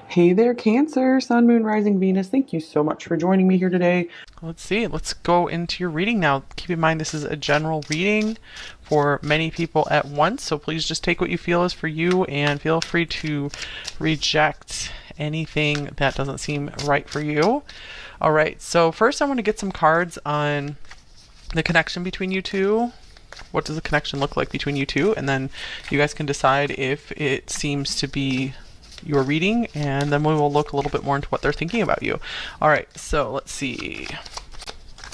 Hey there, Cancer, Sun, Moon, Rising, Venus. Thank you so much for joining me here today. Let's see. Let's go into your reading now. Keep in mind this is a general reading for many people at once, so please just take what you feel is for you and feel free to reject anything that doesn't seem right for you. All right, so first I want to get some cards on the connection between you two. What does the connection look like between you two? And then you guys can decide if it seems to be your reading, and then we will look a little bit more into what they're thinking about you. All right, so let's see.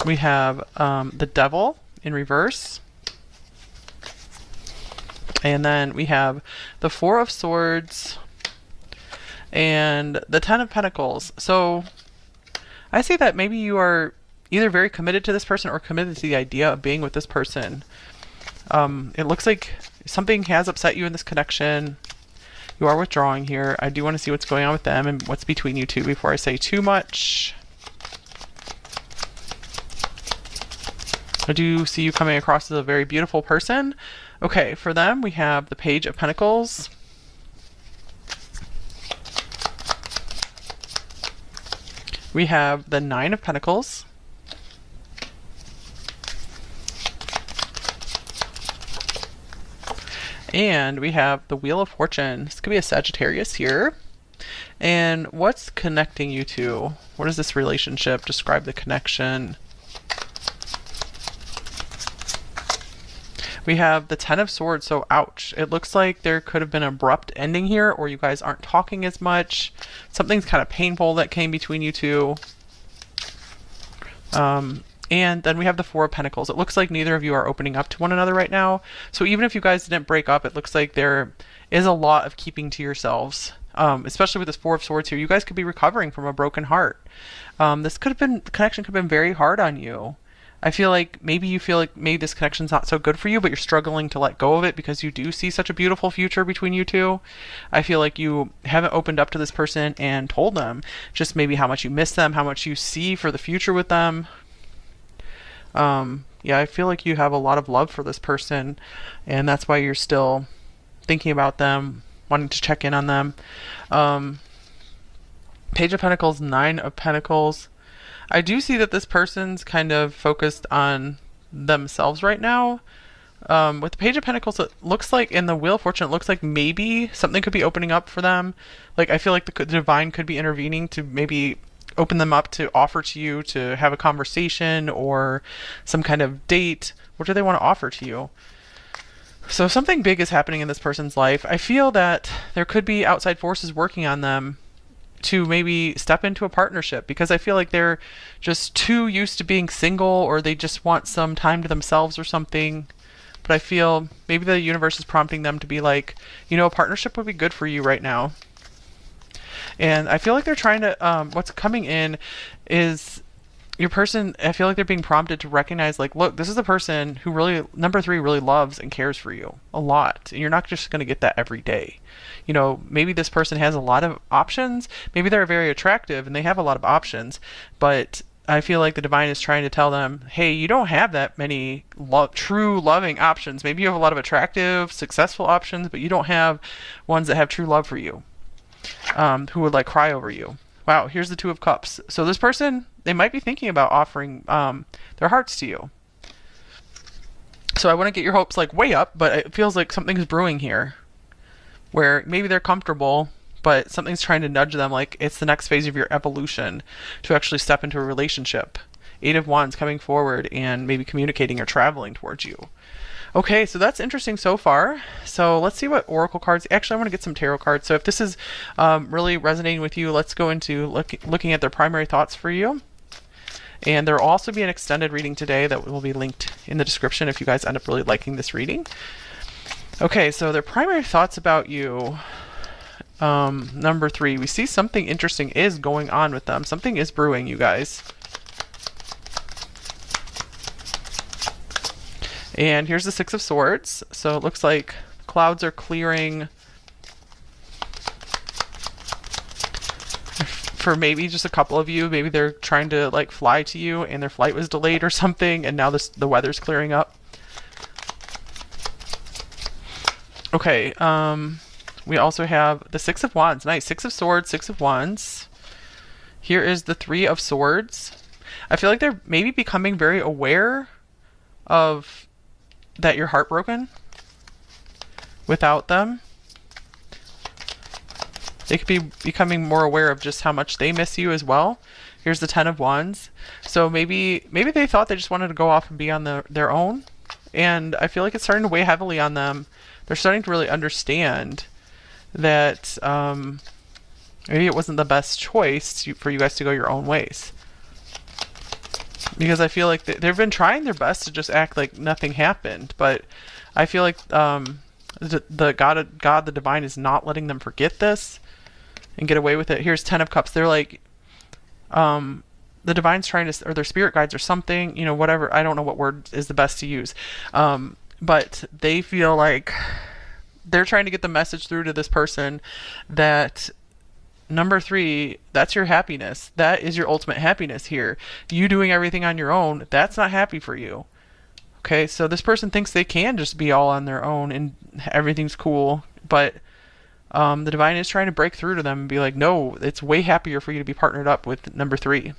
We have the Devil in reverse. And then we have the Four of Swords and the Ten of Pentacles. So I see that maybe you are either very committed to this person or committed to the idea of being with this person. It looks like something has upset you in this connection. You are withdrawing here. I do want to see what's going on with them and what's between you two before I say too much. I do see you coming across as a very beautiful person. Okay, for them, we have the Page of Pentacles. We have the Nine of Pentacles. And we have the Wheel of Fortune. This could be a Sagittarius here. And what's connecting you two? What is this relationship? Describe the connection. We have the Ten of Swords, so ouch. It looks like there could have been an abrupt ending here, or you guys aren't talking as much. Something's kind of painful that came between you two. And then we have the Four of Pentacles. It looks like neither of you are opening up to one another right now. So even if you guys didn't break up, it looks like there is a lot of keeping to yourselves. Especially with this Four of Swords here, you guys could be recovering from a broken heart. This could have been, the connection could have been very hard on you. I feel like maybe you feel like maybe this connection's not so good for you, but you're struggling to let go of it because you do see such a beautiful future between you two. I feel like you haven't opened up to this person and told them just maybe how much you miss them, how much you see for the future with them. Yeah, I feel like you have a lot of love for this person, and that's why you're still thinking about them, wanting to check in on them. Page of Pentacles, Nine of Pentacles. I do see that this person's kind of focused on themselves right now. With the Page of Pentacles, it looks like in the Wheel of Fortune, it looks like maybe something could be opening up for them. Like, I feel like the divine could be intervening to maybe open them up to offer to you to have a conversation or some kind of date. What do they want to offer to you? So something big is happening in this person's life. I feel that there could be outside forces working on them to maybe step into a partnership because I feel like they're just too used to being single, or they just want some time to themselves or something. But I feel maybe the universe is prompting them to be like, you know, a partnership would be good for you right now. And I feel like they're trying to, what's coming in is your person, I feel like they're being prompted to recognize, like, look, this is a person who really, number three, really loves and cares for you a lot. And you're not just going to get that every day. You know, maybe this person has a lot of options. Maybe they're very attractive and they have a lot of options. But I feel like the divine is trying to tell them, hey, you don't have that many true loving options. Maybe you have a lot of attractive, successful options, but you don't have ones that have true love for you. Who would like cry over you. Wow, here's the Two of Cups. So this person, they might be thinking about offering their hearts to you. So I want to get your hopes like way up, but it feels like something's brewing here where maybe they're comfortable, but something's trying to nudge them like it's the next phase of your evolution to actually step into a relationship. Eight of Wands coming forward and maybe communicating or traveling towards you. Okay, so that's interesting so far. So let's see what oracle cards. Actually, I want to get some tarot cards. So if this is really resonating with you, let's go into looking at their primary thoughts for you. And there will also be an extended reading today that will be linked in the description if you guys end up really liking this reading. Okay, so their primary thoughts about you. Number three, we see something interesting is going on with them. Something is brewing, you guys. And here's the Six of Swords. So it looks like clouds are clearing for maybe just a couple of you. Maybe they're trying to like fly to you and their flight was delayed or something, and now the weather's clearing up. Okay, We also have the Six of Wands. Nice. Six of Swords, Six of Wands. Here is the Three of Swords. I feel like they're maybe becoming very aware of that you're heartbroken without them. They could be becoming more aware of just how much they miss you as well. Here's the Ten of Wands. So maybe they thought they just wanted to go off and be on their own. And I feel like it's starting to weigh heavily on them. They're starting to really understand that maybe it wasn't the best choice for you guys to go your own ways. Because I feel like they've been trying their best to just act like nothing happened. But I feel like the God, the divine, is not letting them forget this and get away with it. Here's Ten of Cups. They're like, the divine's trying to, or their spirit guides or something, you know, whatever. I don't know what word is the best to use. But they feel like they're trying to get the message through to this person that number 3, that's your happiness. That is your ultimate happiness here. You doing everything on your own, that's not happy for you. Okay, so this person thinks they can just be all on their own and everything's cool, but the divine is trying to break through to them and be like, no, it's way happier for you to be partnered up with number 3.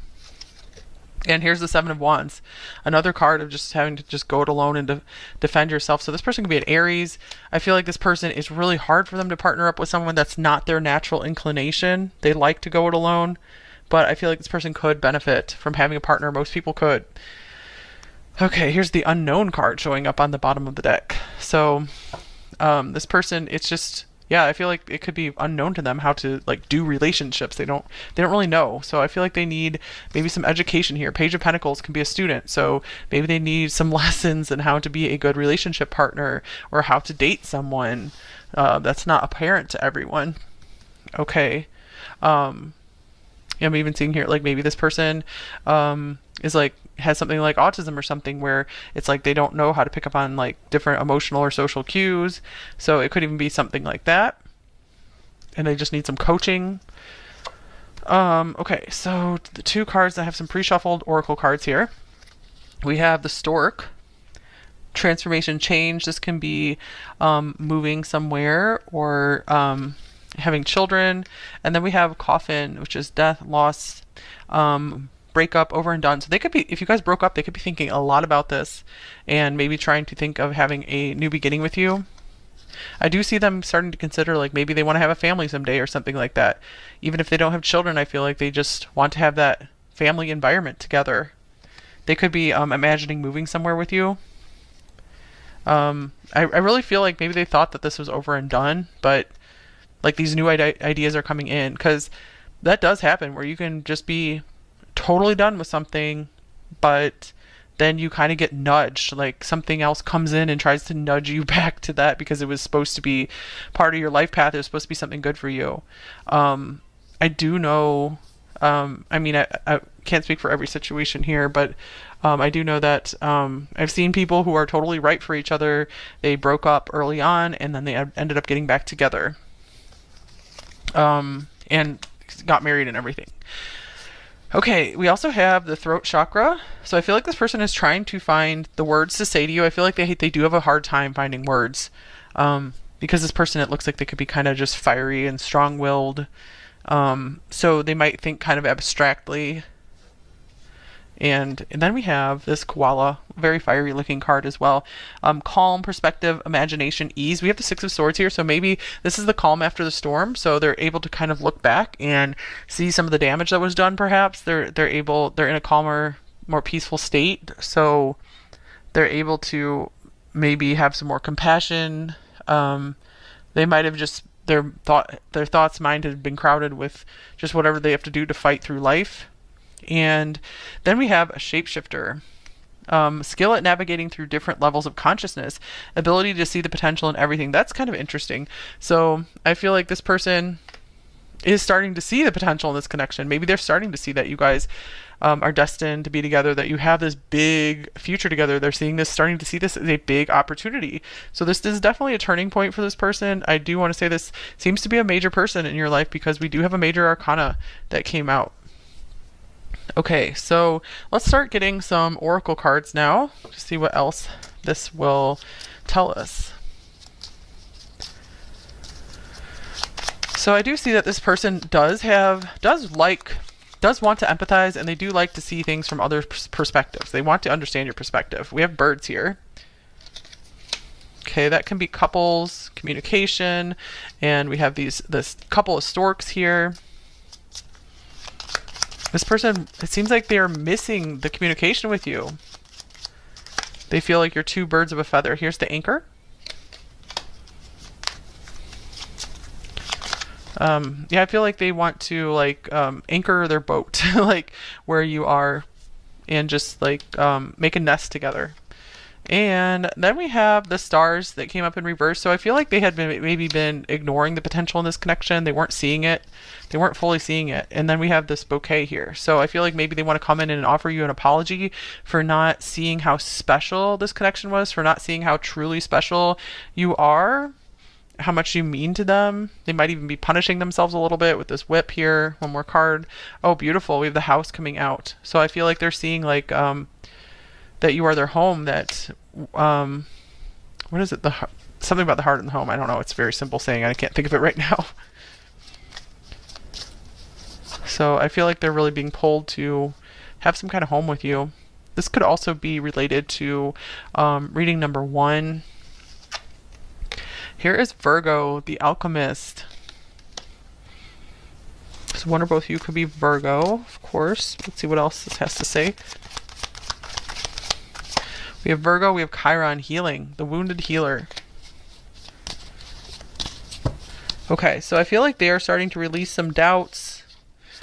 And here's the Seven of Wands, another card of just having to just go it alone and defend yourself. So this person could be an Aries. I feel like this person, is really hard for them to partner up with someone that's not their natural inclination. They like to go it alone, but I feel like this person could benefit from having a partner. Most people could. Okay, here's the Unknown card showing up on the bottom of the deck. So this person, it's just, yeah, I feel like it could be unknown to them how to like do relationships. They don't really know. So I feel like they need maybe some education here. Page of Pentacles can be a student. So maybe they need some lessons in how to be a good relationship partner or how to date someone that's not apparent to everyone. Okay. I'm even seeing here, like maybe this person is like, has something like autism or something where it's like they don't know how to pick up on like different emotional or social cues. So it could even be something like that. And they just need some coaching. Okay, so the 2 cards, I have some pre-shuffled oracle cards here. We have the Stork, transformation, change. This can be moving somewhere or having children. And then we have Coffin, which is death, loss, breakup, over and done. So they could be, if you guys broke up, they could be thinking a lot about this and maybe trying to think of having a new beginning with you. I do see them starting to consider like maybe they want to have a family someday or something like that. Even if they don't have children, I feel like they just want to have that family environment together. They could be imagining moving somewhere with you. I really feel like maybe they thought that this was over and done, but like these new ideas are coming in, because that does happen where you can just be totally done with something, but then you kind of get nudged, like something else comes in and tries to nudge you back to that because it was supposed to be part of your life path. It was supposed to be something good for you. I do know, I mean, I can't speak for every situation here, but I do know that I've seen people who are totally right for each other. They broke up early on and then they ended up getting back together and got married and everything. Okay, we also have the throat chakra. So I feel like this person is trying to find the words to say to you. I feel like they do have a hard time finding words because this person, it looks like they could be kind of just fiery and strong-willed. So they might think kind of abstractly. And then we have this koala, very fiery looking card as well. Calm, perspective, imagination, ease. We have the Six of Swords here, so maybe this is the calm after the storm. So they're able to kind of look back and see some of the damage that was done. Perhaps they're in a calmer, more peaceful state. So they're able to maybe have some more compassion. They might have just their thoughts mind has been crowded with just whatever they have to do to fight through life. And then we have a shapeshifter. Skill at navigating through different levels of consciousness, ability to see the potential in everything. That's kind of interesting. So I feel like this person is starting to see the potential in this connection. Maybe they're starting to see that you guys are destined to be together, that you have this big future together. They're seeing this, starting to see this as a big opportunity. So this is definitely a turning point for this person. I do want to say this seems to be a major person in your life because we do have a major arcana that came out. Okay, so let's start getting some oracle cards now to see what else this will tell us. So I do see that this person does want to empathize, and they do like to see things from other perspectives. They want to understand your perspective. We have birds here. Okay, that can be couples, communication, and we have this couple of storks here. This person, it seems like they are missing the communication with you. They feel like you're two birds of a feather. Here's the anchor. Yeah, I feel like they want to like anchor their boat, like where you are, and just like make a nest together. And then we have the stars that came up in reverse. So I feel like they had maybe been ignoring the potential in this connection. They weren't seeing it. They weren't fully seeing it. And then we have this bouquet here. So I feel like maybe they want to come in and offer you an apology for not seeing how special this connection was, for not seeing how truly special you are, how much you mean to them. They might even be punishing themselves a little bit with this whip here. One more card. Oh, beautiful. We have the house coming out. So I feel like they're seeing like that you are their home, that what is it, something about the heart and the home. I don't know, it's a very simple saying, I can't think of it right now. So I feel like they're really being pulled to have some kind of home with you. This could also be related to reading number 1. Here is Virgo, the alchemist. So one or both of you could be Virgo, of course. Let's see what else this has to say. We have Virgo, we have Chiron, healing, the wounded healer. Okay, so I feel like they are starting to release some doubts.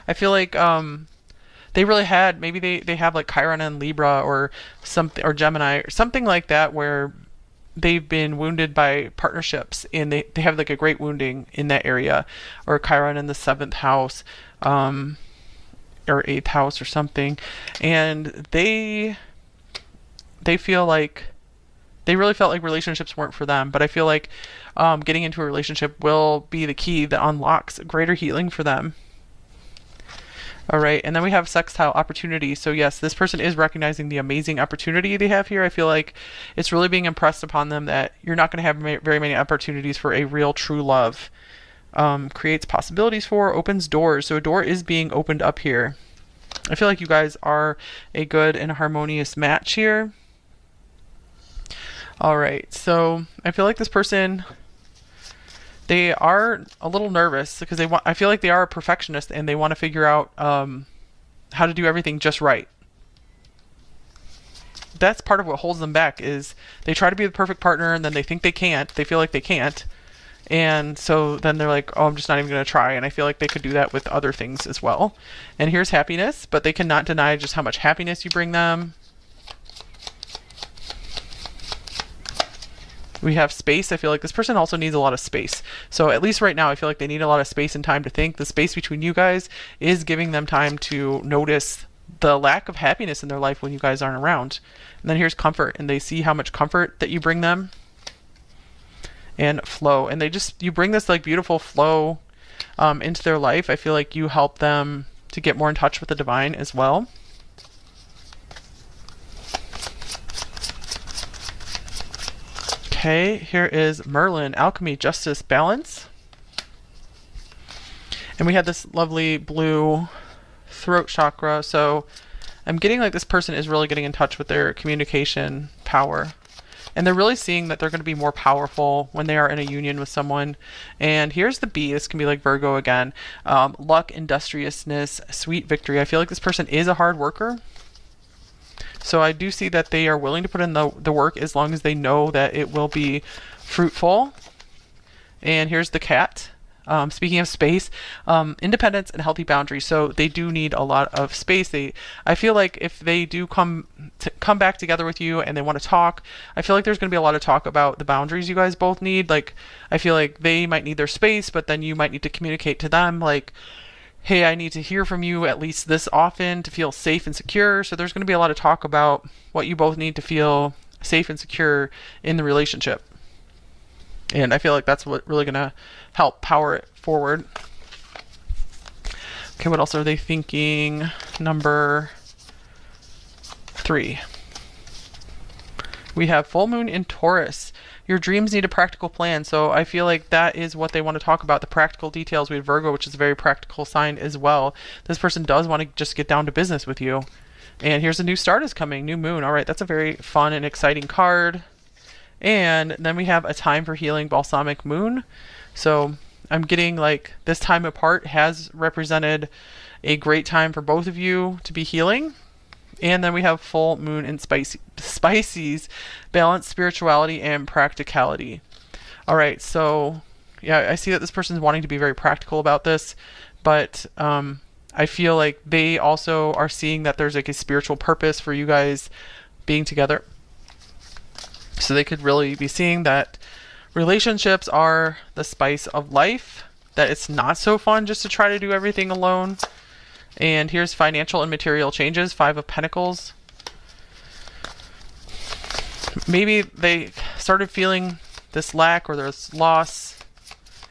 I feel like they really had, maybe they have like Chiron and Libra or something, or Gemini or something like that, where they've been wounded by partnerships and they have like a great wounding in that area, or Chiron in the 7th house or 8th house or something, and they feel like they really felt like relationships weren't for them. But I feel like getting into a relationship will be the key that unlocks greater healing for them. All right, and then we have sextile opportunity. So yes, this person is recognizing the amazing opportunity they have here. I feel like it's really being impressed upon them that you're not going to have very many opportunities for a real true love. Creates possibilities for, opens doors. So a door is being opened up here. I feel like you guys are a good and harmonious match here. All right, so I feel like this person, they are a little nervous because I feel like they are a perfectionist and they want to figure out how to do everything just right. That's part of what holds them back, is they try to be the perfect partner and then they think they can't. They feel like they can't. And so then they're like, oh, I'm just not even going to try. And I feel like they could do that with other things as well. And here's happiness, but they cannot deny just how much happiness you bring them. We have space. I feel like this person also needs a lot of space. So at least right now, I feel like they need a lot of space and time to think. The space between you guys is giving them time to notice the lack of happiness in their life when you guys aren't around. And then here's comfort, and they see how much comfort that you bring them. And flow, and you bring this like beautiful flow into their life. I feel like you help them to get more in touch with the divine as well. Okay, here is Merlin, alchemy, justice, balance. And we have this lovely blue throat chakra. So I'm getting like this person is really getting in touch with their communication power. And they're really seeing that they're going to be more powerful when they are in a union with someone. And here's the B. This can be like Virgo again. Luck, industriousness, sweet victory. I feel like this person is a hard worker. So I do see that they are willing to put in the work as long as they know that it will be fruitful. And here's the cat. Speaking of space, independence and healthy boundaries. So they do need a lot of space. I feel like if they do come back together with you and they want to talk, I feel like there's going to be a lot of talk about the boundaries you guys both need. Like, I feel like they might need their space, but then you might need to communicate to them like, hey, I need to hear from you at least this often to feel safe and secure. So there's going to be a lot of talk about what you both need to feel safe and secure in the relationship. And I feel like that's what really going to help power it forward. Okay, what else are they thinking? Number 3. We have full moon in Taurus. Your dreams need a practical plan. So I feel like that is what they want to talk about, the practical details. We have Virgo, which is a very practical sign as well. This person does want to just get down to business with you. And here's a new start is coming, new moon. All right, that's a very fun and exciting card. And then we have a time for healing, balsamic moon. So I'm getting like this time apart has represented a great time for both of you to be healing. And then we have full moon in Pisces, balance, spirituality, and practicality. All right, so yeah, I see that this person is wanting to be very practical about this, but I feel like they also are seeing that there's like a spiritual purpose for you guys being together. So they could really be seeing that relationships are the spice of life, that it's not so fun just to try to do everything alone. And here's financial and material changes, 5 of Pentacles. Maybe they started feeling this lack or this loss,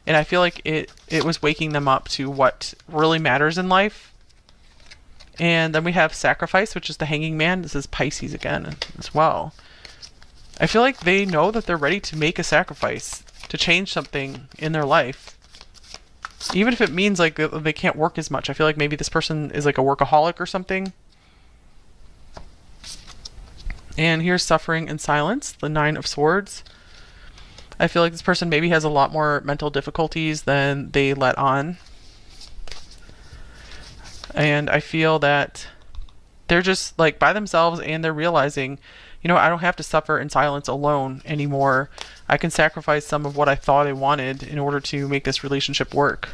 and I feel like it was waking them up to what really matters in life. And then we have sacrifice, which is the hanging man. This is Pisces again as well. I feel like they know that they're ready to make a sacrifice, to change something in their life. Even if it means like they can't work as much. I feel like maybe this person is like a workaholic or something. And here's suffering and silence, the 9 of Swords. I feel like this person maybe has a lot more mental difficulties than they let on. And I feel that they're just like by themselves and they're realizing, you know, I don't have to suffer in silence alone anymore. I can sacrifice some of what I thought I wanted in order to make this relationship work.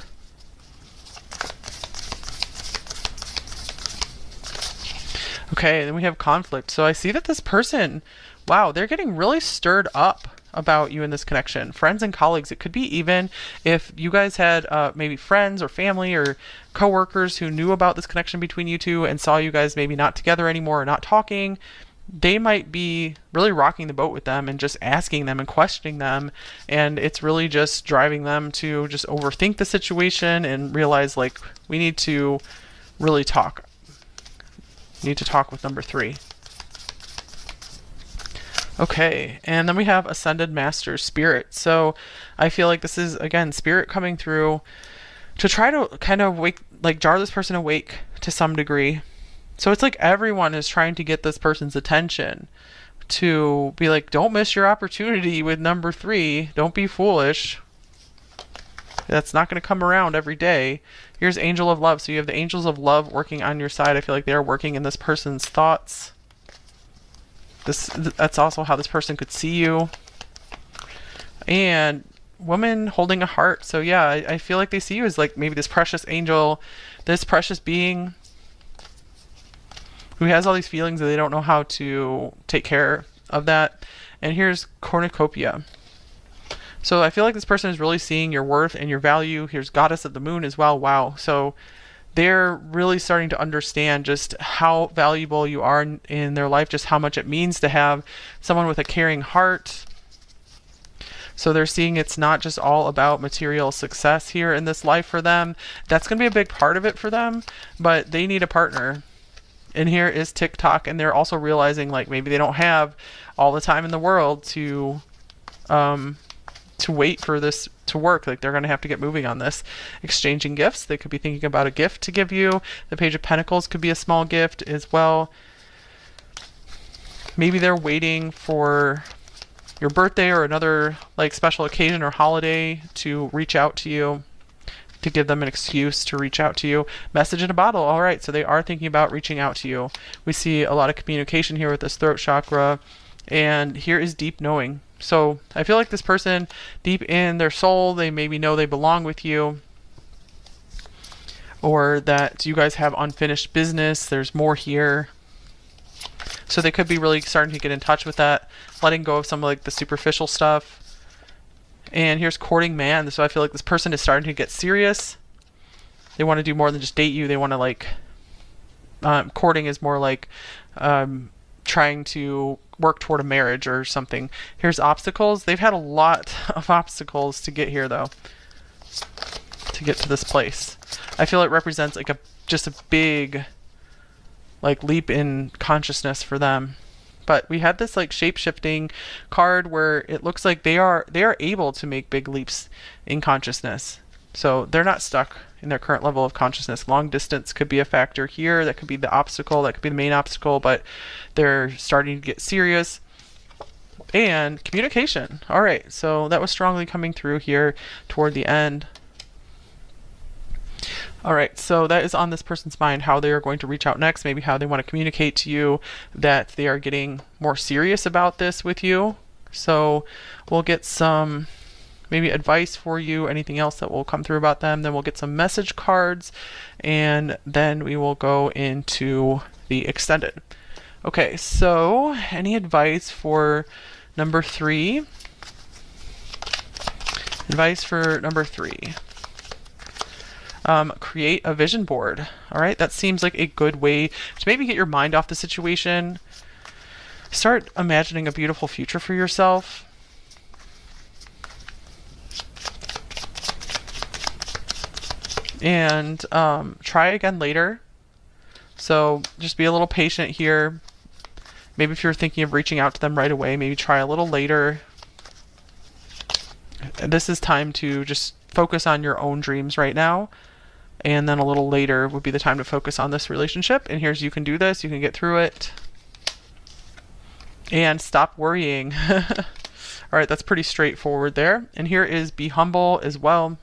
Okay, then we have conflict. So I see that this person, wow, they're getting really stirred up about you in this connection. Friends and colleagues. It could be even if you guys had maybe friends or family or coworkers who knew about this connection between you two and saw you guys maybe not together anymore or not talking. They might be really rocking the boat with them and just asking them and questioning them. And it's really just driving them to just overthink the situation and realize like we need to really talk. Need to talk with number 3. Okay, and then we have Ascended Master Spirit. So I feel like this is, again, Spirit coming through to try to kind of jar this person awake to some degree. So it's like everyone is trying to get this person's attention to be like, don't miss your opportunity with number 3. Don't be foolish. That's not going to come around every day. Here's Angel of Love. So you have the Angels of Love working on your side. I feel like they're working in this person's thoughts. That's also how this person could see you. And woman holding a heart. So yeah, I feel like they see you as like maybe this precious angel, this precious being who has all these feelings that they don't know how to take care of that. And here's cornucopia. So I feel like this person is really seeing your worth and your value. Here's Goddess of the Moon as well. Wow. So they're really starting to understand just how valuable you are in their life, just how much it means to have someone with a caring heart. So they're seeing it's not just all about material success here in this life for them. That's going to be a big part of it for them, but they need a partner. And here is TikTok, and they're also realizing like maybe they don't have all the time in the world to wait for this to work. Like they're going to have to get moving on this. Exchanging gifts. They could be thinking about a gift to give you. The Page of Pentacles could be a small gift as well. Maybe they're waiting for your birthday or another like special occasion or holiday to reach out to you, to give them an excuse to reach out to you. Message in a bottle. All right, so they are thinking about reaching out to you. We see a lot of communication here with this throat chakra, and here is deep knowing. So I feel like this person, deep in their soul, they maybe know they belong with you, or that you guys have unfinished business. There's more here. So they could be really starting to get in touch with that, letting go of some of like the superficial stuff. And here's courting man. So I feel like this person is starting to get serious. They want to do more than just date you. They want to like, courting is more like trying to work toward a marriage or something. Here's obstacles. They've had a lot of obstacles to get here though, to get to this place. I feel it represents like just a big like leap in consciousness for them. But we had this like shape-shifting card where it looks like they are able to make big leaps in consciousness. So they're not stuck in their current level of consciousness. Long distance could be a factor here. That could be the obstacle. That could be the main obstacle, but they're starting to get serious. And communication. All right, so that was strongly coming through here toward the end. All right, so that is on this person's mind, how they are going to reach out next, maybe how they want to communicate to you that they are getting more serious about this with you. So we'll get some maybe advice for you, anything else that will come through about them. Then we'll get some message cards, and then we will go into the extended. Okay, so any advice for number 3? Advice for number 3. Create a vision board. All right, that seems like a good way to maybe get your mind off the situation. Start imagining a beautiful future for yourself. And try again later. So just be a little patient here. Maybe if you're thinking of reaching out to them right away, maybe try a little later. This is time to just focus on your own dreams right now. And then a little later would be the time to focus on this relationship. And here's, you can do this, you can get through it. And stop worrying. All right, that's pretty straightforward there. And here is be humble as well.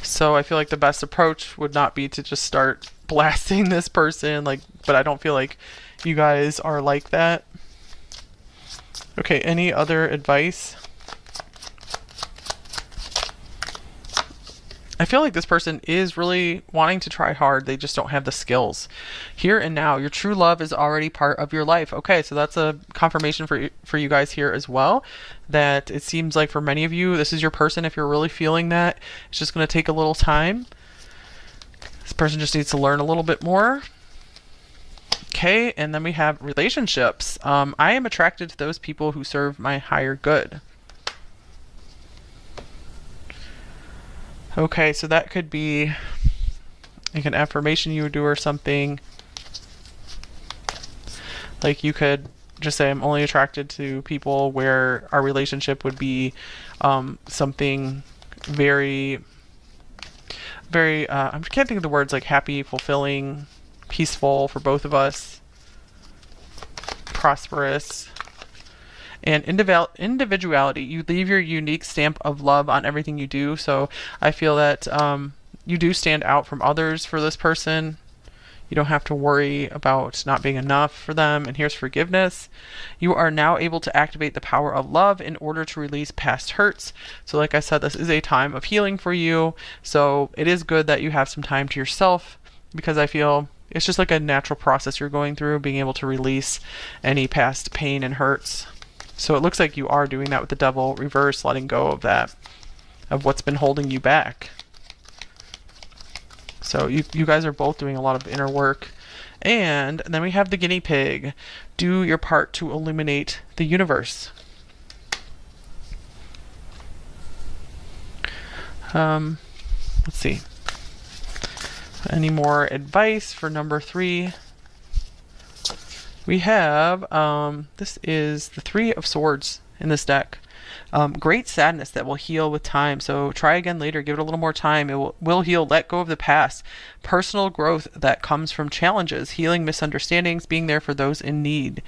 So I feel like the best approach would not be to just start blasting this person, like, but I don't feel like you guys are like that. Okay, any other advice? I feel like this person is really wanting to try hard. They just don't have the skills. Here and now, your true love is already part of your life. Okay, so that's a confirmation for you guys here as well, that it seems like for many of you, this is your person. If you're really feeling that, it's just going to take a little time. This person just needs to learn a little bit more. Okay, and then we have relationships. I am attracted to those people who serve my higher good. Okay, so that could be like an affirmation you would do or something. Like you could just say, I'm only attracted to people where our relationship would be something very, very, I can't think of the words, like happy, fulfilling, peaceful for both of us, prosperous. And individuality, you leave your unique stamp of love on everything you do. So I feel that you do stand out from others for this person. You don't have to worry about not being enough for them. And here's forgiveness. You are now able to activate the power of love in order to release past hurts. So like I said, this is a time of healing for you. So it is good that you have some time to yourself, because I feel it's just like a natural process you're going through, being able to release any past pain and hurts. So it looks like you are doing that with the Devil reverse, letting go of that, of what's been holding you back. So you guys are both doing a lot of inner work. And then we have the Guinea Pig. Do your part to illuminate the universe. Let's see. Any more advice for number 3? We have, this is the 3 of Swords in this deck. Great sadness that will heal with time. So try again later. Give it a little more time. It will heal. Let go of the past. Personal growth that comes from challenges, healing misunderstandings, being there for those in need.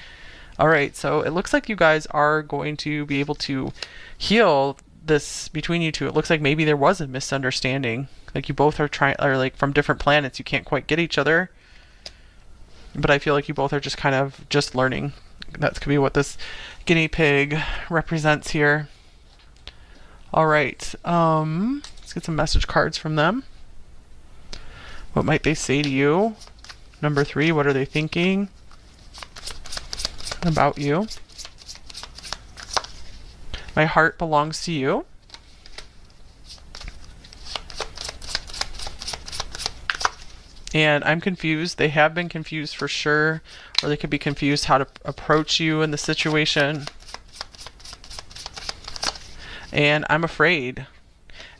All right, so it looks like you guys are going to be able to heal this between you two. It looks like maybe there was a misunderstanding. Like you both are like from different planets. You can't quite get each other. But I feel like you both are just kind of just learning. That could be what this guinea pig represents here. All right. Let's get some message cards from them. What might they say to you? Number 3, what are they thinking about you? My heart belongs to you. And I'm confused. They have been confused for sure, or they could be confused how to approach you in the situation. And I'm afraid.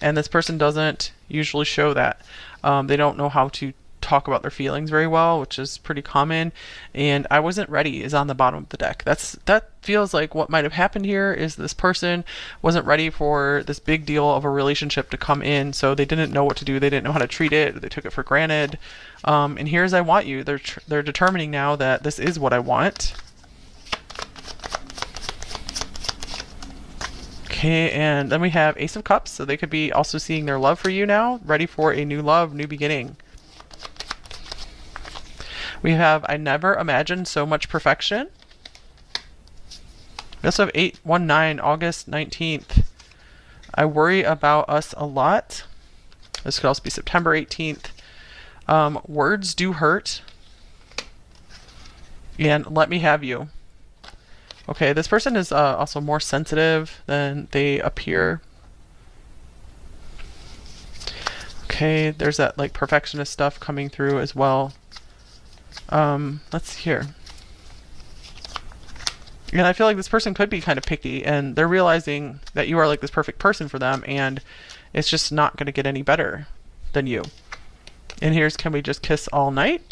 And this person doesn't usually show that. They don't know how to talk about their feelings very well, which is pretty common. And I wasn't ready is on the bottom of the deck. That feels like what might have happened here is this person wasn't ready for this big deal of a relationship to come in, so they didn't know what to do. They didn't know how to treat it. They took it for granted. And here's I want you. They're determining now that this is what I want. Okay, and then we have Ace of Cups, so they could be also seeing their love for you now, ready for a new love, new beginning. We have I never imagined so much perfection. We also have 819, August 19th. I worry about us a lot. This could also be September 18th. Words do hurt. And let me have you. Okay, this person is also more sensitive than they appear. Okay, there's that like perfectionist stuff coming through as well. Let's see here. And I feel like this person could be kind of picky, and they're realizing that you are like this perfect person for them, and it's just not going to get any better than you. And here's Can We Just Kiss All Night?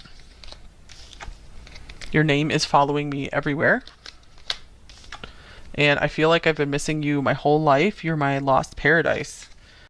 Your name is following me everywhere. And I feel like I've been missing you my whole life. You're my lost paradise.